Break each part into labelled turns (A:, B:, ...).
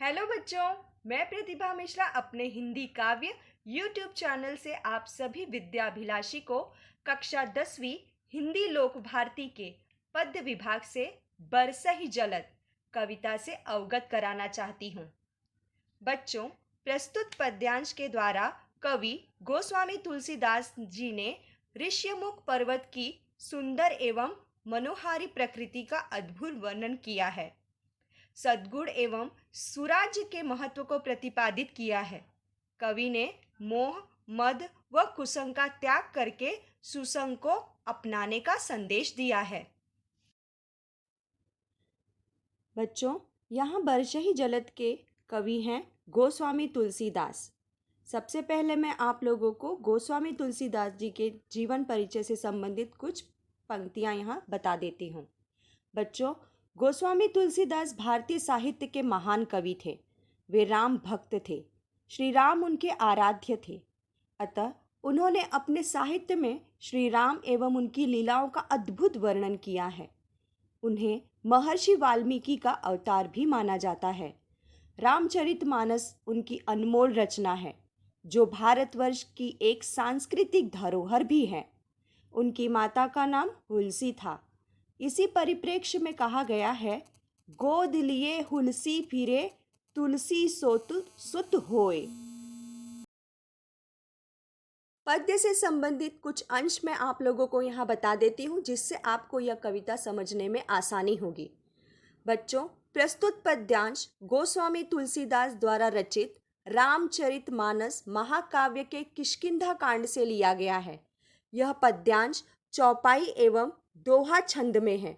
A: Hello बच्चों, मैं प्रतिभा मिश्रा अपने हिंदी काव्य यूट्यूब चैनल से आप सभी विद्याभिलाषी को कक्षा 10वीं हिंदी लोक भारती के पद्य विभाग से बरसहि जलद कविता से अवगत कराना चाहती हूँ। बच्चों, प्रस्तुत पद्यांश के द्वारा कवि गोस्वामी तुलसीदास जी ने ऋष्यमुख पर्वत की सुंदर एवं मनोहारी प्रकृति का अद्भुत वर्णन किया है। सद्गुण एवं सुराज्य के महत्व को प्रतिपादित किया है। कवि ने मोह, मद व कुसंग का त्याग करके सुसंग को अपनाने का संदेश दिया है। बच्चों, यहाँ बरसहि जलद के कवि हैं गोस्वामी तुलसीदास। सबसे पहले मैं आप लोगों को गोस्वामी तुलसीदास जी के जीवन परिचय से संबंधित कुछ पंक्तियाँ यहाँ बता देती हूँ। बच्चों, गोस्वामी तुलसीदास भारतीय साहित्य के महान कवि थे। वे राम भक्त थे। श्री राम उनके आराध्य थे। अतः उन्होंने अपने साहित्य में श्री राम एवं उनकी लीलाओं का अद्भुत वर्णन किया है। उन्हें महर्षि वाल्मीकि का अवतार भी माना जाता है। रामचरितमानस उनकी अनमोल रचना है, जो भारतवर्ष की एक सांस्कृतिक धरोहर भी है। उनकी माता का नाम हुलसी था। इसी परिप्रेक्ष्य में कहा गया है, गोद लिए हुलसी फिरे तुलसी सुत होए। पद्य से संबंधित कुछ अंश मैं आप लोगों को यहाँ बता देती हूँ, जिससे आपको यह कविता समझने में आसानी होगी। बच्चों, प्रस्तुत पद्यांश गोस्वामी तुलसीदास द्वारा रचित रामचरितमानस महाकाव्य के किष्किंधा कांड से लिया गया है। यह पद्यांश चौपाई एवं दोहा छंद में है।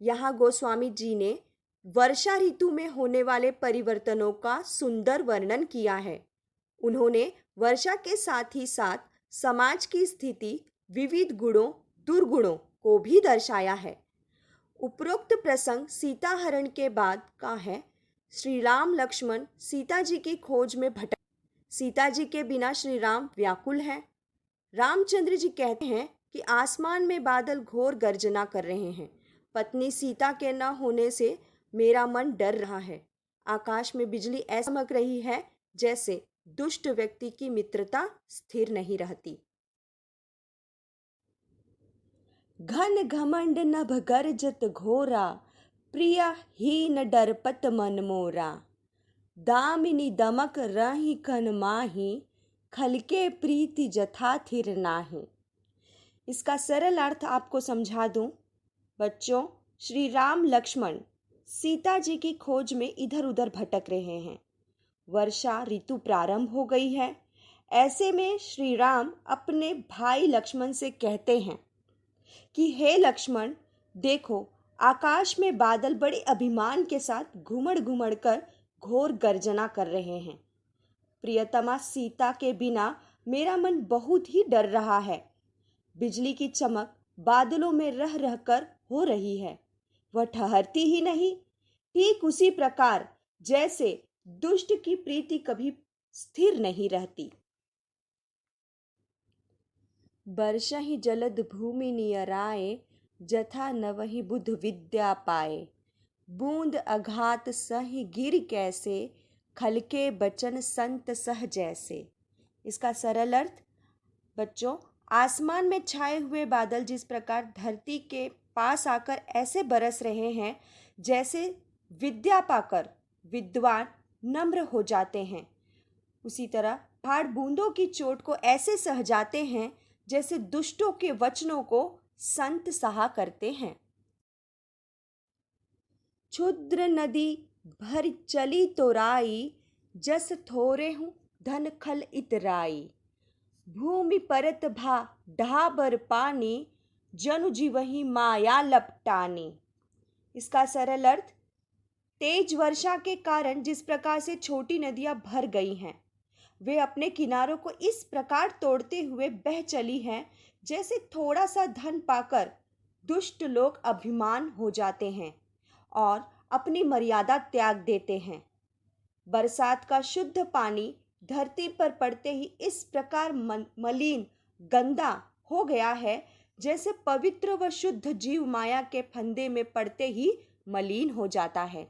A: यहाँ गोस्वामी जी ने वर्षा ऋतु में होने वाले परिवर्तनों का सुंदर वर्णन किया है। उन्होंने वर्षा के साथ ही साथ समाज की स्थिति, विविध गुणों, दुर्गुणों को भी दर्शाया है। उपरोक्त प्रसंग सीता हरण के बाद का है। श्री राम लक्ष्मण सीता जी की खोज में भटक, सीता जी के बिना श्री राम व्याकुल हैं। रामचंद्र जी कहते हैं कि आसमान में बादल घोर गर्जना कर रहे हैं। पत्नी सीता के न होने से मेरा मन डर रहा है। आकाश में बिजली ऐसे चमक रही है जैसे दुष्ट व्यक्ति की मित्रता स्थिर नहीं रहती। घन घमंड नभ गर्जत घोरा, प्रिया हीन डरपत मन मोरा। दामिनी दमक रही कन माही, खलके प्रीति जथा थिर नाही। इसका सरल अर्थ आपको समझा दूं। बच्चों, श्री राम लक्ष्मण सीता जी की खोज में इधर उधर भटक रहे हैं। वर्षा ऋतु प्रारंभ हो गई है। ऐसे में श्री राम अपने भाई लक्ष्मण से कहते हैं कि हे लक्ष्मण, देखो आकाश में बादल बड़े अभिमान के साथ घुमड़ घुमड़ कर घोर गर्जना कर रहे हैं। प्रियतमा सीता के बिना मेरा मन बहुत ही डर रहा है। बिजली की चमक बादलों में रह रहकर हो रही है, वह ठहरती ही नहीं। ठीक उसी प्रकार जैसे दुष्ट की प्रीति कभी स्थिर नहीं रहती। बरसहि जलद भूमि नियराए, जथा नवहि बुध विद्या पाए। बूंद अघात सहि गिर कैसे, खलके बचन संत सह जैसे। इसका सरल अर्थ, बच्चों, आसमान में छाए हुए बादल जिस प्रकार धरती के पास आकर ऐसे बरस रहे हैं जैसे विद्या पाकर विद्वान नम्र हो जाते हैं, उसी तरह पहाड़ बूंदों की चोट को ऐसे सह जाते हैं जैसे दुष्टों के वचनों को संत सहा करते हैं। क्षुद्र नदी भर चली तोराई, जस थोरे हूँ धन खल इतराई। भूमि परत भा ढाबर पानी, जनु जीवहि माया लपटानी। इसका सरल अर्थ, तेज वर्षा के कारण जिस प्रकार से छोटी नदियां भर गई हैं, वे अपने किनारों को इस प्रकार तोड़ते हुए बह चली हैं जैसे थोड़ा सा धन पाकर दुष्ट लोग अभिमान हो जाते हैं और अपनी मर्यादा त्याग देते हैं। बरसात का शुद्ध पानी धरती पर पड़ते ही इस प्रकार मलिन, गंदा हो गया है जैसे पवित्र व शुद्ध जीव माया के फंदे में पड़ते ही मलिन हो जाता है।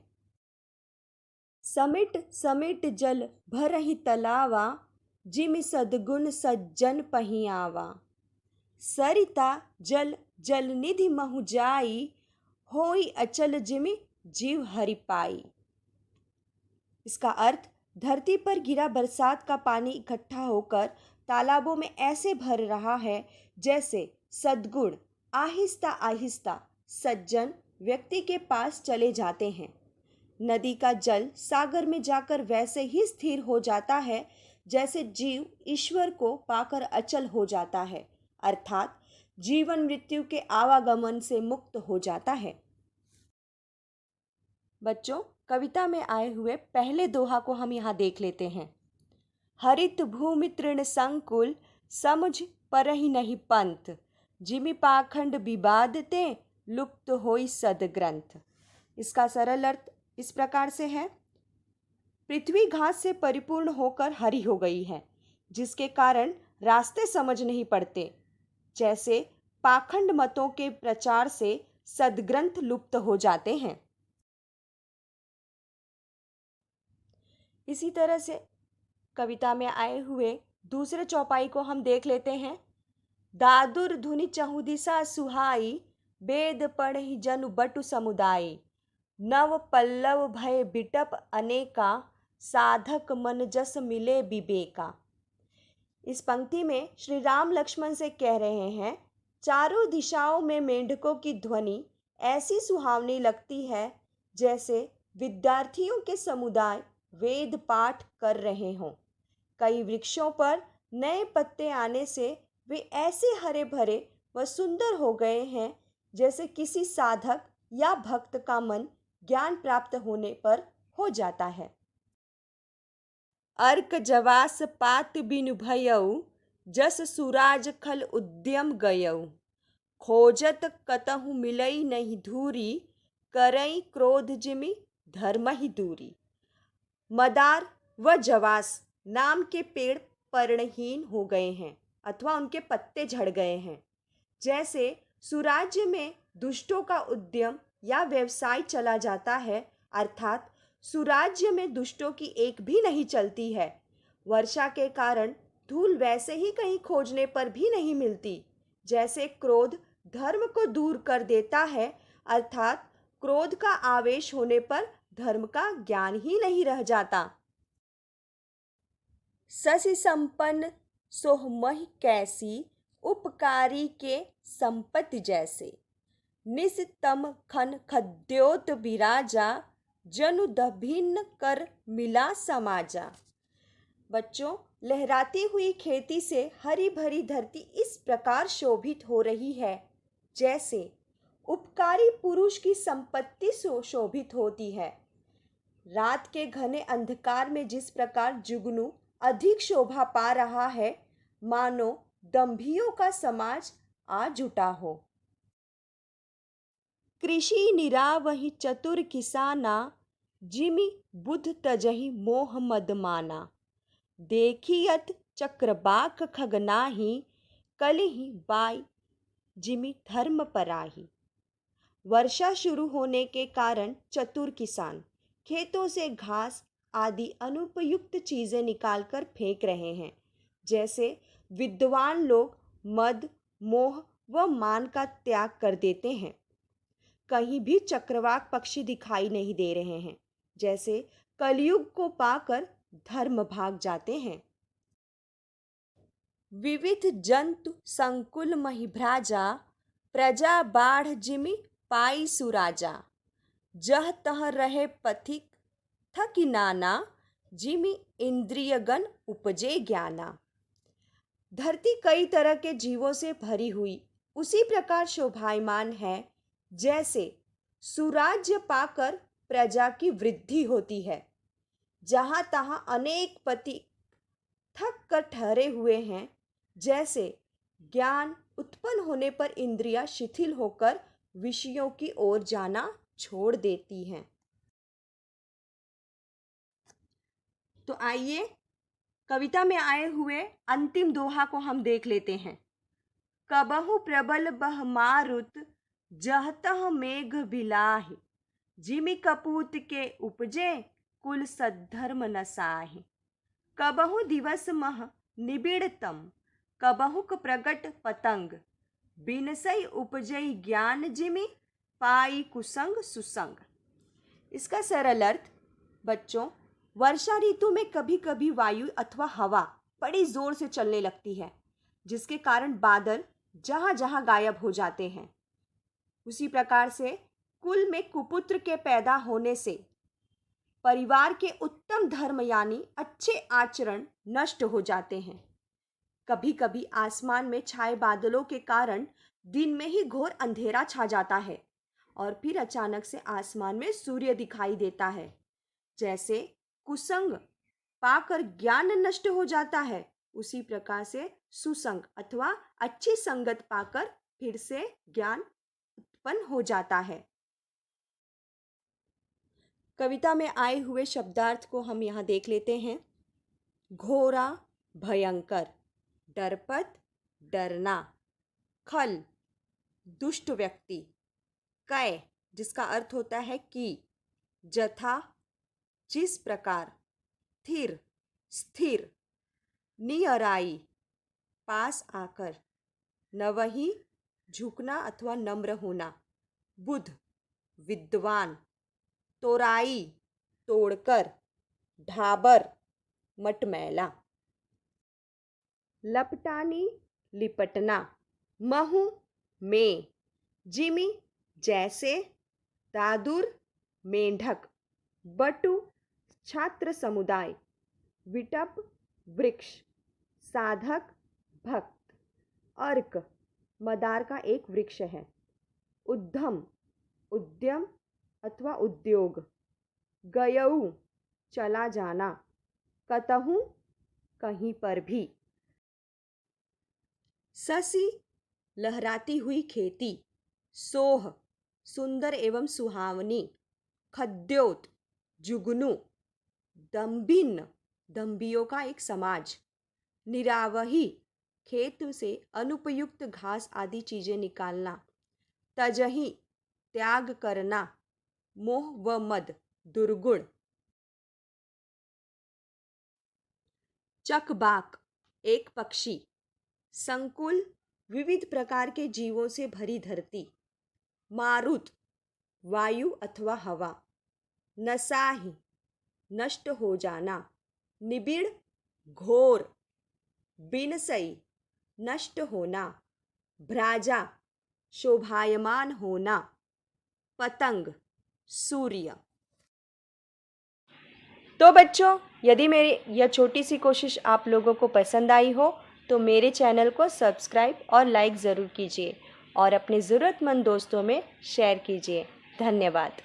A: समिट समिट जल भरहि तलावा, जिमि सद्गुण सज्जन पहियावा। सरिता जल जल निधि महु जाई, होई अचल जिमि जीव हरि पाई। इसका अर्थ, धरती पर गिरा बरसात का पानी इकट्ठा होकर तालाबों में ऐसे भर रहा है जैसे सद्गुण आहिस्ता आहिस्ता सज्जन व्यक्ति के पास चले जाते हैं। नदी का जल सागर में जाकर वैसे ही स्थिर हो जाता है जैसे जीव ईश्वर को पाकर अचल हो जाता है, अर्थात जीवन मृत्यु के आवागमन से मुक्त हो जाता है। बच्चों, कविता में आए हुए पहले दोहा को हम यहाँ देख लेते हैं। हरित भूमि तृण संकुल, समुझ परहि नहीं पंथ, जिमि पाखंड विवादते, लुप्त होई सदग्रंथ। इसका सरल अर्थ इस प्रकार से है, पृथ्वी घास से परिपूर्ण होकर हरी हो गई है, जिसके कारण रास्ते समझ नहीं पड़ते। जैसे पाखंड मतों के प्रचार से सदग्रंथ लुप्त हो जाते हैं। इसी तरह से कविता में आए हुए दूसरे चौपाई को हम देख लेते हैं। दादुर धुनि चहु दिशा सुहाई, वेद पढ़हि जनु बटु समुदाय, नव पल्लव भय बिटप अनेका, साधक मन जस मिले विवेका। इस पंक्ति में श्री राम लक्ष्मण से कह रहे हैं, चारों दिशाओं में मेंढकों की ध्वनि ऐसी सुहावनी लगती है जैसे विद्यार्थियों के समुदाय वेद पाठ कर रहे हों। कई वृक्षों पर नए पत्ते आने से वे ऐसे हरे भरे व सुंदर हो गए हैं जैसे किसी साधक या भक्त का मन ज्ञान प्राप्त होने पर हो जाता है। अर्क जवास पात बिनु भयउ, जस सुराज खल उद्यम गयउ, खोजत कतहु मिलई नहीं धूरी, करई क्रोध जिमि धर्म ही दूरी। मदार व जवास नाम के पेड़ पर्णहीन हो गए हैं अथवा उनके पत्ते झड़ गए हैं। जैसे सुराज्य में दुष्टों का उद्यम या व्यवसाय चला जाता है, अर्थात सुराज्य में दुष्टों की एक भी नहीं चलती है। वर्षा के कारण धूल वैसे ही कहीं खोजने पर भी नहीं मिलती। जैसे क्रोध धर्म को दूर कर देता है, अर्थात क्रोध का आवेश होने पर धर्म का ज्ञान ही नहीं रह जाता। शशि संपन्न सोहमहि कैसी, उपकारी के संपत्ति जैसे, निस्तम खन खद्योत विराजा, जनु दभिन्न कर मिला समाजा। बच्चों, लहराती हुई खेती से हरी भरी धरती इस प्रकार शोभित हो रही है जैसे उपकारी पुरुष की संपत्ति शोभित होती है। रात के घने अंधकार में जिस प्रकार जुगनू अधिक शोभा पा रहा है, मानो दंभियों का समाज आ जुटा हो। कृषि निरावहि चतुर किसाना, जिमि बुध तजहि मोह मद माना, देखियत चक्रबाक खगनाही, कलिहि बाई जिमि धर्म पराही। वर्षा शुरू होने के कारण चतुर किसान खेतों से घास आदि अनुपयुक्त चीजें निकालकर फेंक रहे हैं। जैसे विद्वान लोग मद, मोह व मान का त्याग कर देते हैं। कहीं भी चक्रवाक पक्षी दिखाई नहीं दे रहे हैं। जैसे कलयुग को पाकर धर्म भाग जाते हैं। विविध जंतु संकुल महि भ्राजा, प्रजा बाढ़ जिमि पाई सुराजा, जह तह रहे पथिक थकि नाना, जिमि इंद्रियगण उपजे ज्ञाना। धरती कई तरह के जीवों से भरी हुई उसी प्रकार शोभायमान है जैसे सुराज्य पाकर प्रजा की वृद्धि होती है। जहाँ तहाँ अनेक पति थक कर ठहरे हुए हैं। जैसे ज्ञान उत्पन्न होने पर इंद्रियां शिथिल होकर विषयों की ओर जाना छोड़ देती हैं। तो आइए कविता में आए हुए अंतिम दोहा को हम देख लेते हैं। कबहु प्रबल बह मारुत, जहतह मेघ बिलाहि, जिमि कपूत के उपजे, कुल सद्धर्म न साहि। कबहु दिवस मह निबिड़तम, कबहुक प्रगट पतंग। बिनसई उपजई ज्ञान जिमि, पाई कुसंग सुसंग। इसका सरल अर्थ, बच्चों, वर्षा ऋतु में कभी कभी वायु अथवा हवा बड़ी जोर से चलने लगती है, जिसके कारण बादल जहां जहां गायब हो जाते हैं। उसी प्रकार से कुल में कुपुत्र के पैदा होने से परिवार के उत्तम धर्म यानी अच्छे आचरण नष्ट हो जाते हैं। कभी कभी आसमान में छाए बादलों के कारण दिन में ही घोर अंधेरा छा जाता है और फिर अचानक से आसमान में सूर्य दिखाई देता है। जैसे कुसंग पाकर ज्ञान नष्ट हो जाता है, उसी प्रकार से सुसंग अथवा अच्छी संगत पाकर फिर से ज्ञान उत्पन्न हो जाता है। कविता में आए हुए शब्दार्थ को हम यहाँ देख लेते हैं। घोरा भयंकर, डरपत डरना, खल दुष्ट व्यक्ति, कै जिसका अर्थ होता है कि, जथा जिस प्रकार, थिर स्थिर, नियराई पास आकर, नवही झुकना अथवा नम्र होना, बुध विद्वान, तोराई तोड़कर, ढाबर मटमैला। लपटानी लिपटना, महू में, जिमी जैसे, दादुर मेंढक, बटु छात्र समुदाय, विटप वृक्ष, साधक भक्त, अर्क मदार का एक वृक्ष है, उद्धम उद्यम अथवा उद्योग, गयऊ चला जाना, कतहु कहीं पर भी। ससी लहराती हुई खेती, सोह सुंदर एवं सुहावनी, खद्योत जुगनू, दम्भिन्न दम्भियों का एक समाज, निरावही खेत से अनुपयुक्त घास आदि चीजें निकालना, तजही त्याग करना, मोह व मद दुर्गुण। चकबाक एक पक्षी, संकुल विविध प्रकार के जीवों से भरी धरती, मारुत वायु अथवा हवा, नसाही नष्ट हो जाना, निबिड़ घोर, बिनसई नष्ट होना, भ्राजा शोभायमान होना, पतंग सूर्य। तो बच्चों, यदि मेरी यह छोटी सी कोशिश आप लोगों को पसंद आई हो तो मेरे चैनल को सब्सक्राइब और लाइक ज़रूर कीजिए और अपने ज़रूरतमंद दोस्तों में शेयर कीजिए। धन्यवाद।